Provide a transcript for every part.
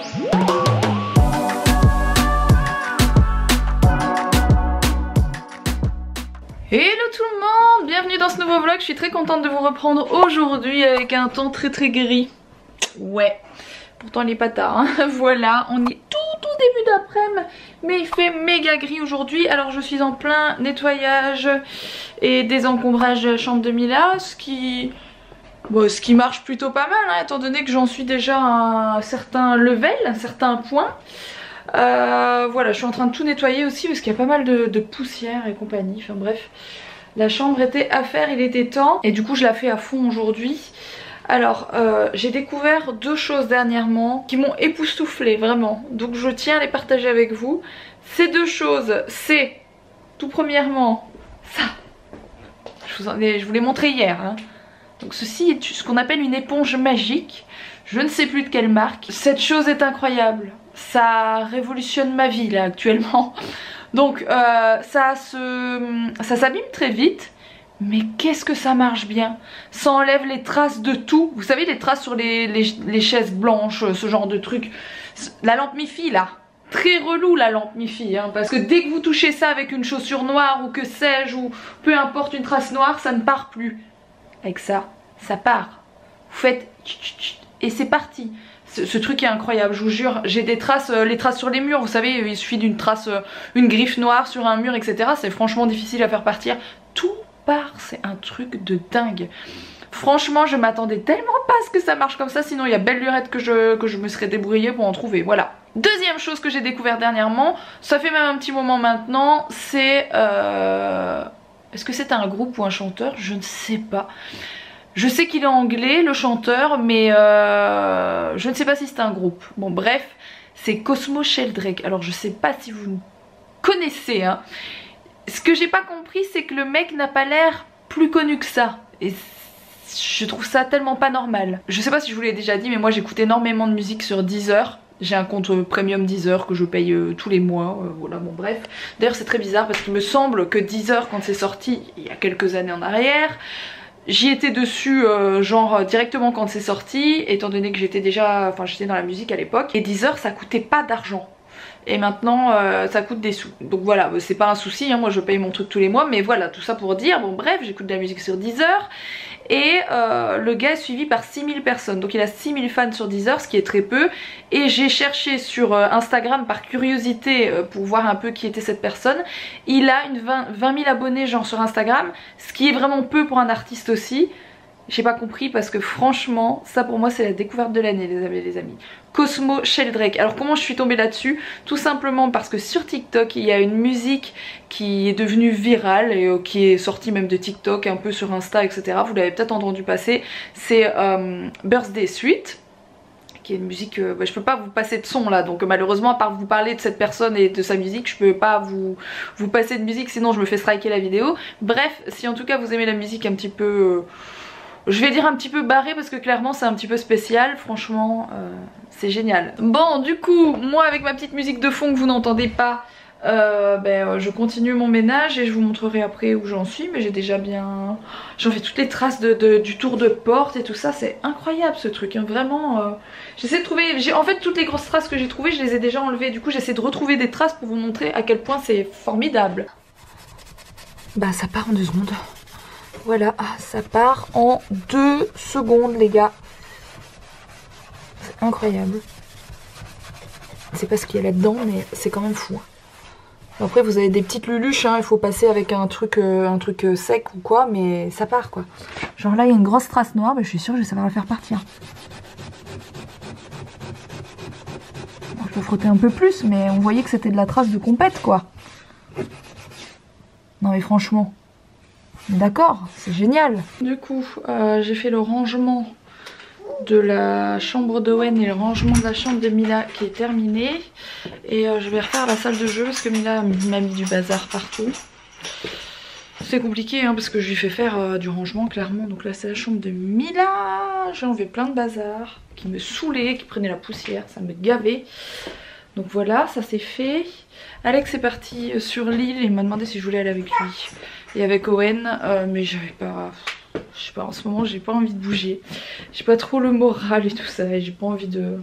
Hello tout le monde, bienvenue dans ce nouveau vlog. Je suis très contente de vous reprendre aujourd'hui avec un temps très gris. Ouais, pourtant il est pas tard, hein. Voilà, on est tout début d'après-midi, mais il fait méga gris aujourd'hui. Alors je suis en plein nettoyage et désencombrage de la chambre de Mila, ce qui marche plutôt pas mal, hein, étant donné que j'en suis déjà à un certain level, un certain point. Voilà, je suis en train de tout nettoyer aussi parce qu'il y a pas mal de poussière et compagnie. Enfin bref, la chambre était à faire, il était temps. Et du coup je la fais à fond aujourd'hui. Alors j'ai découvert deux choses dernièrement qui m'ont époustouflée vraiment. Donc je tiens à les partager avec vous. Ces deux choses, c'est tout premièrement ça. Je vous l'ai montré hier, hein. Donc ceci est ce qu'on appelle une éponge magique. Je ne sais plus de quelle marque. Cette chose est incroyable. Ça révolutionne ma vie là actuellement. Donc ça s'abîme très vite. Mais qu'est-ce que ça marche bien. Ça enlève les traces de tout. Vous savez, les traces sur les chaises blanches, ce genre de truc. La lampe Mi-Fi là. Très relou la lampe Mi-Fi, hein, parce que dès que vous touchez ça avec une chaussure noire ou que sais-je, ou peu importe une trace noire, ça ne part plus. Avec ça, ça part. Vous faites et c'est parti. Ce truc est incroyable, je vous jure. J'ai des traces, les traces sur les murs, vous savez, il suffit d'une trace, une griffe noire sur un mur, etc. C'est franchement difficile à faire partir. Tout part, c'est un truc de dingue. Franchement, je m'attendais tellement pas à ce que ça marche comme ça, sinon il y a belle lurette que je me serais débrouillée pour en trouver, voilà. Deuxième chose que j'ai découvert dernièrement, ça fait même un petit moment maintenant, c'est... Est-ce que c'est un groupe ou un chanteur? Je ne sais pas. Je sais qu'il est anglais, le chanteur, mais je ne sais pas si c'est un groupe. Bon bref, c'est Cosmo Sheldrake. Alors je sais pas si vous connaissez, hein. Ce que j'ai pas compris, c'est que le mec n'a pas l'air plus connu que ça. Et je trouve ça tellement pas normal. Je sais pas si je vous l'ai déjà dit, mais moi j'écoute énormément de musique sur Deezer. J'ai un compte premium Deezer que je paye tous les mois, voilà, bon bref. D'ailleurs c'est très bizarre parce qu'il me semble que Deezer, quand c'est sorti il y a quelques années en arrière, j'y étais dessus genre directement quand c'est sorti, étant donné que j'étais déjà, enfin j'étais dans la musique à l'époque. Et Deezer ça coûtait pas d'argent. Et maintenant ça coûte des sous. Donc voilà, c'est pas un souci, hein, moi je paye mon truc tous les mois. Mais voilà, tout ça pour dire, bon bref, j'écoute de la musique sur Deezer. Et le gars est suivi par 6000 personnes. Donc il a 6000 fans sur Deezer, ce qui est très peu. Et j'ai cherché sur Instagram par curiosité pour voir un peu qui était cette personne. Il a une 20 000 abonnés genre sur Instagram, ce qui est vraiment peu pour un artiste aussi. J'ai pas compris parce que franchement, ça pour moi c'est la découverte de l'année les amis. Cosmo Sheldrake. Alors comment je suis tombée là-dessus? Tout simplement parce que sur TikTok il y a une musique qui est devenue virale et qui est sortie même de TikTok, un peu sur Insta, etc. Vous l'avez peut-être entendu passer. C'est Birthday Suite, qui est une musique, je peux pas vous passer de son là, donc malheureusement à part vous parler de cette personne et de sa musique, je peux pas vous passer de musique, sinon je me fais striker la vidéo. Bref, si en tout cas vous aimez la musique un petit peu... je vais dire un petit peu barré parce que clairement c'est un petit peu spécial, franchement c'est génial. Bon du coup moi avec ma petite musique de fond que vous n'entendez pas, je continue mon ménage et je vous montrerai après où j'en suis. Mais j'ai déjà bien... j'en fais toutes les traces du tour de porte et tout ça, c'est incroyable ce truc, hein. Vraiment j'essaie de trouver... en fait toutes les grosses traces que j'ai trouvées je les ai déjà enlevées. Du coup j'essaie de retrouver des traces pour vous montrer à quel point c'est formidable. Bah ça part en 2 secondes. Voilà, ça part en 2 secondes les gars. C'est incroyable. C'est pas ce qu'il y a là-dedans mais c'est quand même fou. Après vous avez des petites luluches, hein, il faut passer avec un truc sec ou quoi, mais ça part quoi. Genre là il y a une grosse trace noire, mais je suis sûre que je vais savoir la faire partir. Bon, je peux frotter un peu plus, mais on voyait que c'était de la trace de compète quoi. Non mais franchement... d'accord, c'est génial. Du coup, j'ai fait le rangement de la chambre d'Owen et le rangement de la chambre de Mila qui est terminé. Et je vais refaire la salle de jeu parce que Mila m'a mis du bazar partout. C'est compliqué hein, parce que je lui fais faire du rangement clairement. Donc là c'est la chambre de Mila. J'ai enlevé plein de bazar qui me saoulait, qui prenait la poussière, ça me gavait. Donc voilà, ça c'est fait. Alex est parti sur l'île et m'a demandé si je voulais aller avec lui et avec Owen, mais j'avais pas... je sais pas, en ce moment j'ai pas envie de bouger. J'ai pas trop le moral et tout ça et j'ai pas envie de...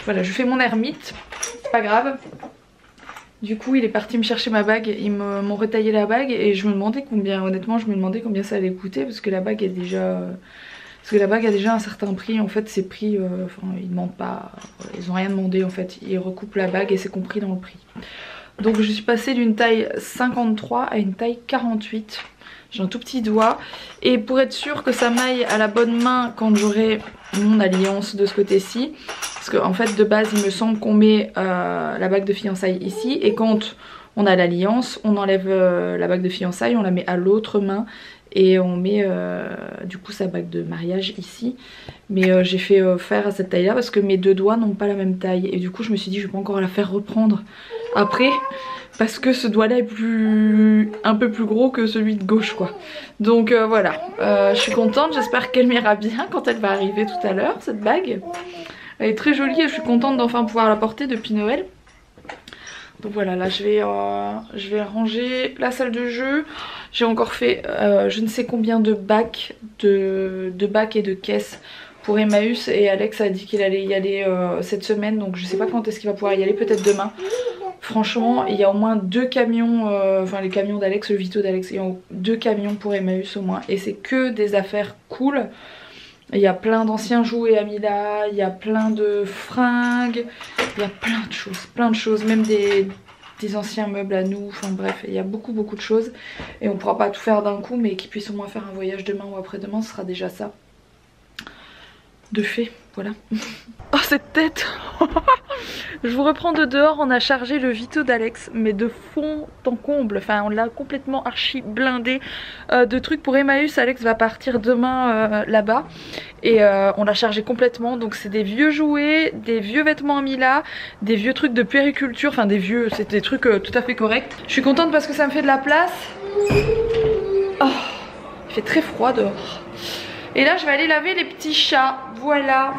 voilà, je fais mon ermite, c'est pas grave. Du coup il est parti me chercher ma bague, ils m'ont retaillé la bague et je me demandais combien, honnêtement je me demandais combien ça allait coûter parce que la bague est déjà... Parce que la bague a déjà un certain prix, en fait c'est prix, enfin ils demandent pas, ils ont rien demandé en fait, ils recoupent la bague et c'est compris dans le prix. Donc je suis passée d'une taille 53 à une taille 48. J'ai un tout petit doigt et pour être sûr que ça m'aille à la bonne main quand j'aurai mon alliance de ce côté-ci, parce qu'en fait de base il me semble qu'on met la bague de fiançailles ici et quand on a l'alliance on enlève la bague de fiançailles, on la met à l'autre main et on met du coup sa bague de mariage ici. Mais j'ai fait faire à cette taille là parce que mes deux doigts n'ont pas la même taille et du coup je me suis dit je vais pas encore la faire reprendre après parce que ce doigt là est un peu plus gros que celui de gauche quoi. Donc voilà, je suis contente, j'espère qu'elle m'ira bien quand elle va arriver tout à l'heure cette bague. Elle est très jolie et je suis contente d'enfin pouvoir la porter depuis Noël. Donc voilà, là je vais ranger la salle de jeu. J'ai encore fait je ne sais combien de bacs et de caisses pour Emmaüs et Alex a dit qu'il allait y aller cette semaine, donc je sais pas quand est-ce qu'il va pouvoir y aller, peut-être demain. Franchement il y a au moins 2 camions, enfin les camions d'Alex, le Vito d'Alex, il y a 2 camions pour Emmaüs au moins et c'est que des affaires cool. Il y a plein d'anciens jouets Amila, il y a plein de fringues, il y a plein de choses, même des anciens meubles à nous, enfin bref, il y a beaucoup de choses. Et on pourra pas tout faire d'un coup, mais qu'ils puissent au moins faire un voyage demain ou après-demain, ce sera déjà ça. De fait, voilà. Oh cette tête. Je vous reprends de dehors, on a chargé le Vito d'Alex, mais de fond en comble, enfin on l'a complètement archi blindé de trucs pour Emmaüs. Alex va partir demain là-bas et on l'a chargé complètement, donc c'est des vieux jouets, des vieux vêtements Amila, des vieux trucs de puériculture, enfin des vieux, c'est des trucs tout à fait corrects. Je suis contente parce que ça me fait de la place. Oh, il fait très froid dehors. Et là je vais aller laver les petits chats, voilà.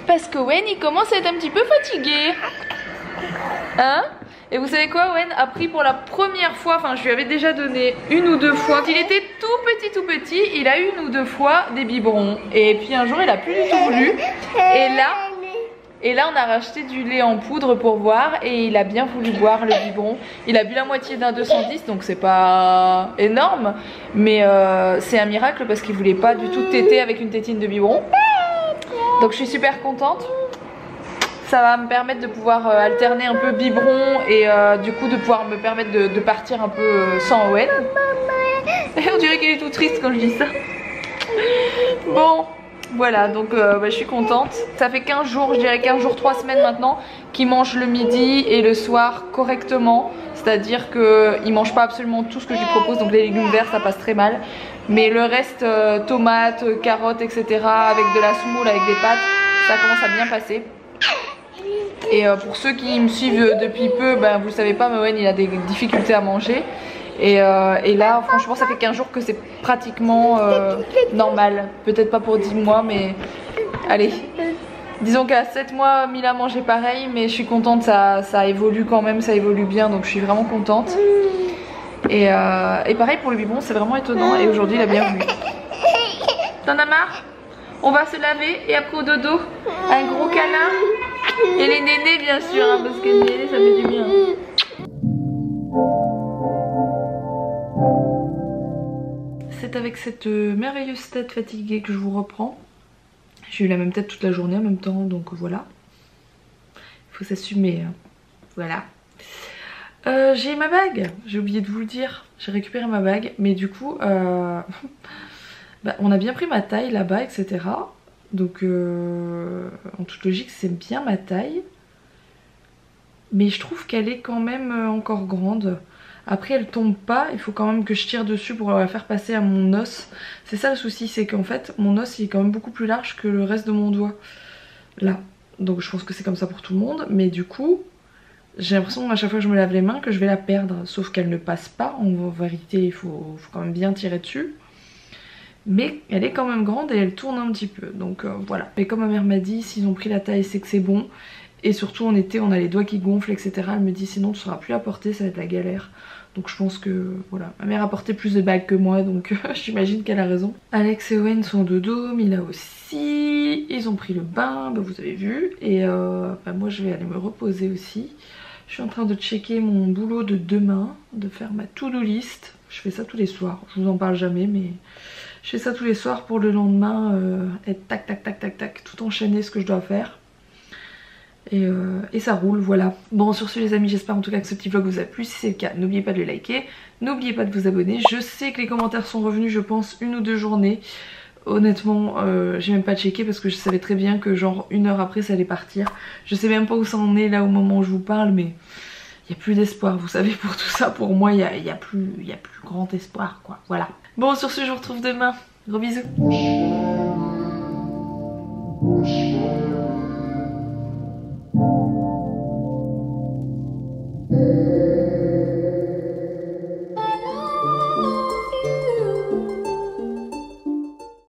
Parce que Owen il commence à être un petit peu fatigué. Hein? Et vous savez quoi, Owen a pris pour la première fois, enfin je lui avais déjà donné 1 ou 2 fois. Quand il était tout petit, il a eu 1 ou 2 fois des biberons. Et puis un jour il a plus du tout voulu. Et là on a racheté du lait en poudre pour boire et il a bien voulu boire le biberon. Il a bu la moitié d'un 210 donc c'est pas énorme. Mais c'est un miracle parce qu'il voulait pas du tout téter avec une tétine de biberon. Donc je suis super contente. Ça va me permettre de pouvoir alterner un peu biberon et du coup de pouvoir me permettre de partir un peu sans Owen. Et on dirait qu'il est tout triste quand je dis ça. Bon, voilà, donc je suis contente. Ça fait 15 jours, je dirais 15 jours, 3 semaines maintenant qu'il mange le midi et le soir correctement. C'est-à-dire qu'il mange pas absolument tout ce que je lui propose, donc les légumes verts ça passe très mal. Mais le reste, tomates, carottes, etc. avec de la semoule, avec des pâtes, ça commence à bien passer. Et pour ceux qui me suivent depuis peu, ben, vous le savez pas, mais Owen il a des difficultés à manger. Et là franchement ça fait 15 jours que c'est pratiquement normal. Peut-être pas pour 10 mois mais allez. Disons qu'à 7 mois Mila mangeait pareil, mais je suis contente, ça évolue quand même, ça évolue bien, donc je suis vraiment contente. Et pareil pour le biberon, c'est vraiment étonnant et aujourd'hui il a bien voulu. T'en as marre? On va se laver et après au dodo, un gros câlin. Et les nénés bien sûr, hein, parce que les nénés ça fait du bien. C'est avec cette merveilleuse tête fatiguée que je vous reprends. J'ai eu la même tête toute la journée en même temps, donc voilà. Il faut s'assumer, hein. Voilà. J'ai ma bague, j'ai oublié de vous le dire. J'ai récupéré ma bague, mais du coup, bah, on a bien pris ma taille là-bas, etc. Donc, en toute logique, c'est bien ma taille. Mais je trouve qu'elle est quand même encore grande. Après elle tombe pas, il faut quand même que je tire dessus pour la faire passer à mon os. C'est ça le souci, c'est qu'en fait mon os il est quand même beaucoup plus large que le reste de mon doigt. Là. Donc je pense que c'est comme ça pour tout le monde. Mais du coup, j'ai l'impression à chaque fois que je me lave les mains que je vais la perdre. Sauf qu'elle ne passe pas, en vérité il faut quand même bien tirer dessus. Mais elle est quand même grande et elle tourne un petit peu. Donc voilà. Et comme ma mère m'a dit, s'ils ont pris la taille c'est que c'est bon. Et surtout en été on a les doigts qui gonflent etc. Elle me dit sinon tu ne sauras plus la porter, ça va être la galère. Donc je pense que voilà, ma mère a porté plus de bagues que moi, donc j'imagine qu'elle a raison. Alex et Owen sont dodo, Mila aussi, ils ont pris le bain, bah, vous avez vu. Et bah, moi je vais aller me reposer aussi. Je suis en train de checker mon boulot de demain, de faire ma to-do list. Je fais ça tous les soirs, je vous en parle jamais mais je fais ça tous les soirs pour le lendemain être tac tac tac tac tac, tout enchaîner ce que je dois faire. Et ça roule, voilà. Bon, sur ce les amis, j'espère en tout cas que ce petit vlog vous a plu. Si c'est le cas, n'oubliez pas de le liker, n'oubliez pas de vous abonner. Je sais que les commentaires sont revenus, je pense, 1 ou 2 journées. Honnêtement, j'ai même pas checké parce que je savais très bien que genre 1 heure après ça allait partir. Je sais même pas où ça en est là au moment où je vous parle, mais il n'y a plus d'espoir, vous savez, pour tout ça. Pour moi, il y a plus grand espoir, quoi. Voilà. Bon, sur ce, je vous retrouve demain. Gros bisous.